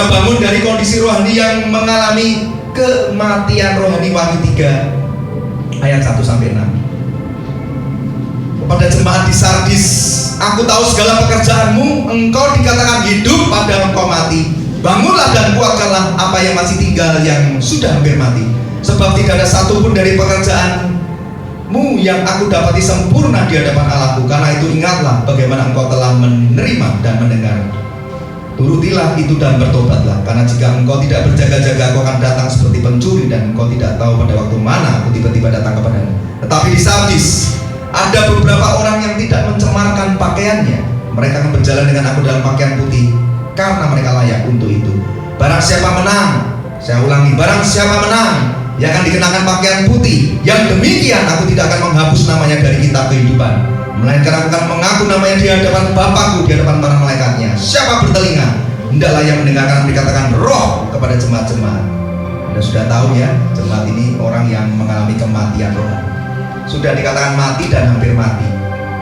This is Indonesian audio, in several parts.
saudara bangun dari kondisi rohani yang mengalami kematian rohani. Wahyu 3 ayat 1-6. Kepada jemaat di Sardis, aku tahu segala pekerjaanmu, engkau dikatakan hidup padahal engkau mati. Bangunlah dan kuatkanlah apa yang masih tinggal yang sudah hampir mati. Sebab tidak ada satupun dari pekerjaanmu yang aku dapati sempurna di hadapan Allahku. Karena itu ingatlah bagaimana engkau telah menerima dan mendengar. Turutilah itu dan bertobatlah. Karena jika engkau tidak berjaga-jaga, engkau akan datang seperti pencuri, dan engkau tidak tahu pada waktu mana aku tiba-tiba datang kepadamu. Tetapi di Sardis ada beberapa orang yang tidak mencemarkan pakaiannya. Mereka akan berjalan dengan aku dalam pakaian putih, karena mereka layak untuk itu. Barang siapa menang, saya ulangi, barang siapa menang, ia akan dikenakan pakaian putih. Yang demikian aku tidak akan menghapus namanya dari kitab kehidupan, melainkan aku akan mengaku namanya di hadapan Bapakku, di hadapan para malaikatnya. Siapa bertelinga, hendaklah yang mendengarkan dikatakan roh kepada jemaat-jemaat. Anda sudah tahu ya, jemaat ini orang yang mengalami kematian rohani. Sudah dikatakan mati dan hampir mati.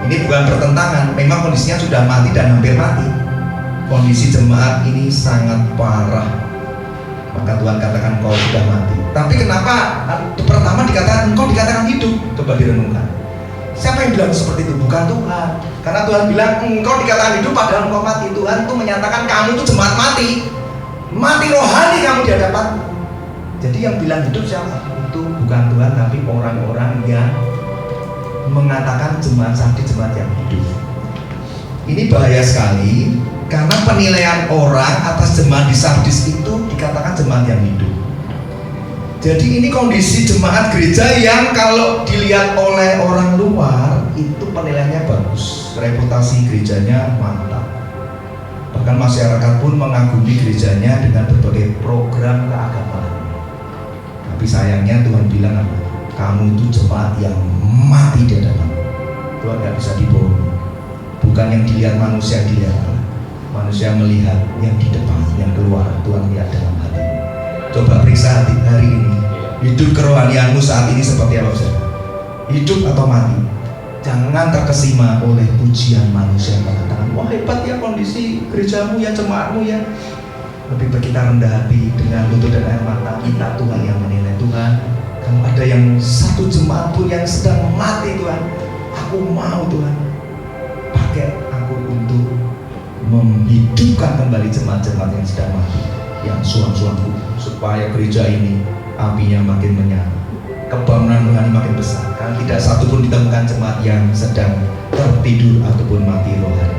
Ini bukan pertentangan, memang kondisinya sudah mati dan hampir mati. Kondisi jemaat ini sangat parah, maka Tuhan katakan kau sudah mati. Tapi kenapa pertama dikatakan engkau dikatakan hidup? Coba direnungkan. Siapa yang bilang seperti itu? Bukan Tuhan. Karena Tuhan bilang engkau dikatakan hidup padahal engkau mati. Tuhan tuh menyatakan kamu itu jemaat mati. Mati rohani kamu di hadapan. Jadi yang bilang hidup siapa? Itu bukan Tuhan, tapi orang-orang yang mengatakan jemaat Sardis jemaat yang hidup. Ini bahaya sekali, karena penilaian orang atas jemaat di Sardis itu dikatakan jemaat yang hidup. Jadi ini kondisi jemaat gereja yang kalau dilihat oleh orang luar itu penilaiannya bagus, reputasi gerejanya mantap. Bahkan masyarakat pun mengagumi gerejanya dengan berbagai program keagamaan. Tapi sayangnya Tuhan bilang apa? Kamu itu jemaat yang mati di hadapan Tuhan, nggak bisa dibohongi. Bukan yang dilihat manusia, dilihat Allah. Manusia melihat yang di depan, yang keluar. Tuhan lihat dalam hati. Coba periksa hati hari ini. Hidup kerohanianmu saat ini seperti apa, saudara? Hidup atau mati? Jangan terkesima oleh pujian manusia yang mengatakan, wah hebat ya kondisi gerejamu ya, jemaatmu ya. Lebih baik kita rendah hati dengan lutut dan air mata, minta Tuhan yang menilai. Tuhan, kalau ada yang satu jemaat pun yang sedang mati, Tuhan, aku mau Tuhan pakai aku untuk menghidupkan kembali jemaat-jemaat yang sedang mati, yang suam-suamku, supaya gereja ini apinya makin menyala, kebangunan rohani makin besar. Karena tidak satu pun ditemukan jemaat yang sedang tertidur ataupun mati rohani.